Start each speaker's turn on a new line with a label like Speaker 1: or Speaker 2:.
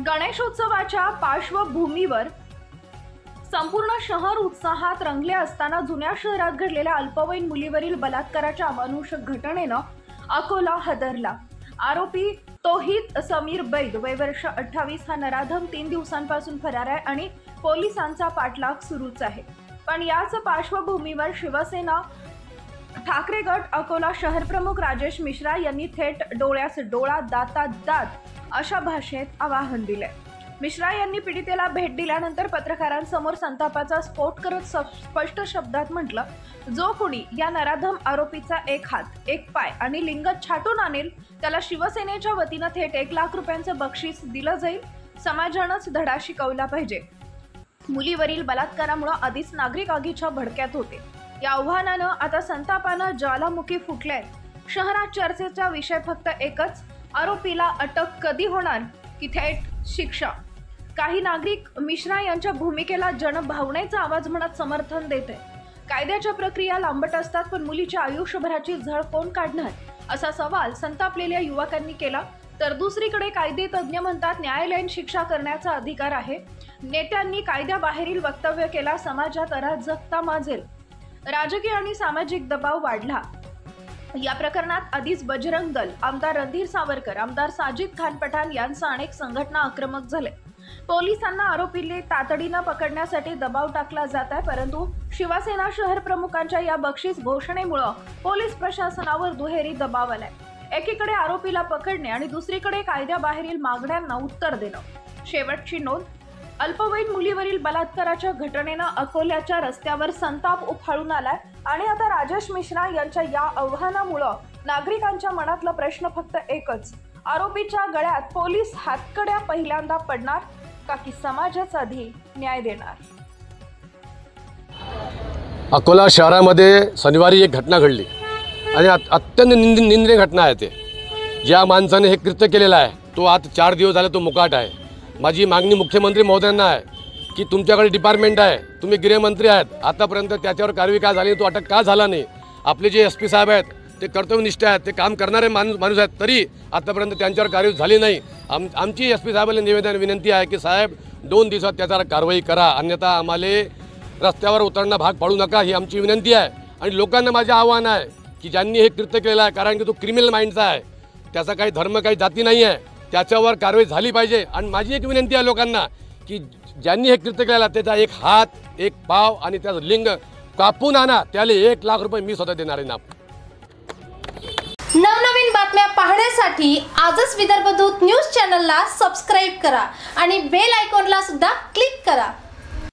Speaker 1: गणेशोत्सवाच्या पार्श्वभूमीवर संपूर्ण शहर उत्साहात रंगले असताना जुन्या शहरात घडलेल्या अल्पवयीन मुलीवरील बलात्काराच्या अमानुषक घटनेनं अकोला हादरला। आरोपी तौहीद समीर बैद वय वर्ष 28 हा नराधम 3 दिवसांपासून फरार आहे आणि पोलिसांचा पाठलाग सुरूच आहे। पण याच पार्श्वभूमीवर शिवसेना ठाकरे गट अकोला शहर प्रमुख राजेश मिश्रा यांनी थेट डोळ्यास डोळा दातात दात अशा भाषेत आवाहन दिले। मिश्रा यांनी पीडितेला भेट दिल्यानंतर पत्रकारांसमोर संतापाचा स्फोट करत स्पष्ट शब्दात म्हटलं, जो कोणी या नराधम आरोपीचा एक हात एक पाय आणि लिंग छाटून आणेल त्याला शिवसेनेच्या वतीनं थेट 1 लाख रुपयांचं बक्षीस दिलं जाईल। समाजानंच धडा शिकवला पाहिजे। मुलीवरील बलात्कारामुळे आधीच नागरिक आगीच्या भडक्यात होते। या आव्हानानं आता संतापानं ज्वालामुखी फुटले। शहरात चर्चेचा विषय फक्त एकच, आरोपीला अटक कधी होणार की थेट शिक्षा। काही नागरिक मिश्रा यांच्या भूमिकेला जनभावनेचा आवाज म्हणत समर्थन देत आहेत। कायद्याच्या प्रक्रिया लांबट असतात, पण मुलीच्या आयुष्यभराची झळ कोण काढणार असा सवाल संतापलेल्या युवकांनी केला। तर दुसरीकडे कायदे तज्ज्ञ म्हणतात न्यायालयीन शिक्षा करण्याचा अधिकार आहे। नेत्यांनी कायद्याबाहेरील वक्तव्य केला, समाजात अराजकता माजेल। राजकीय आणि सामाजिक दबाव वाढला। या प्रकरणात आधीच बजरंग दल, आमदार रणधीर सावरकर, आमदार साजिद खान पठाण यांचा अनेक संघटना आक्रमक झाले। पोलिसांना आरोपीला तातडीनं पकडण्यासाठी दबाव टाकला जात आहे, परंतु शिवसेना शहर प्रमुखांच्या या बक्षीस घोषणेमुळे पोलीस प्रशासनावर दुहेरी दबाव आलाय। एकीकडे आरोपीला पकडणे आणि दुसरीकडे कायद्याबाहेरील मागण्यांना उत्तर देणं। शेवटची नोंद, अल्पवयीन मुलीवरील बलात्काराच्या घटनेनं अकोल्याच्या रस्त्यावर संताप उफाळून आलाय आणि आता राजेश मिश्रा यांच्या या आव्हानामुळे नागरिकांच्या मनातला प्रश्न फक्त एकच, आरोपीच्या गळ्यात पोलीस हातकड्या पहिल्यांदा पडणार का की समाजाच आधी न्याय देणार।
Speaker 2: अकोला शहरामध्ये शनिवारी एक घटना घडली आणि अत्यंत निंदनीय घटना आहे। ते ज्या माणसाने हे कृत्य केलेलं आहे तो आता 4 दिवस झाले तो मुकाट आहे। माझी मागणी मुख्यमंत्री महोदयांना आहे की तुमच्याकडे डिपार्टमेंट आहे, तुम्ही गृहमंत्री आहेत, आतापर्यंत त्याच्यावर कारवाई का झाली, तो अटक का झाला नाही। आपले जे SP साहेब आहेत ते कर्तव्यनिष्ठ आहेत, ते काम करणारे माणूस आहेत, तरी आतापर्यंत त्यांच्यावर कारवाई झाली नाही। आमची SP साहेबांना निवेदन विनंती आहे की साहेब 2 दिवसात त्याच्यावर कारवाई करा, अन्यथा आम्हाला रस्त्यावर उतरणं भाग पाडू नका, ही आमची विनंती आहे। आणि लोकांना माझे आव्हान आहे की ज्यांनी हे कृत्य केलं आहे, कारण की तो क्रिमिनल माइंडचा आहे, त्याचा काही धर्म काही जाती नाही आहे, त्याच्यावर कारवाई झाली पाहिजे। आणि माझी एक विनंती आहे लोकांना की ज्यांनी हे कृत्य केलेलं आहे त्याचा एक हात एक पाव आणि त्याचं लिंग कापून आणा, त्याला 1 लाख रुपये मी स्वतः देणार आहे ना।
Speaker 3: नवनवीन बातम्या पाहण्यासाठी आजच विदर्भ दूत न्यूज चॅनलला सबस्क्राईब करा आणि बेल आयकॉनला सुद्धा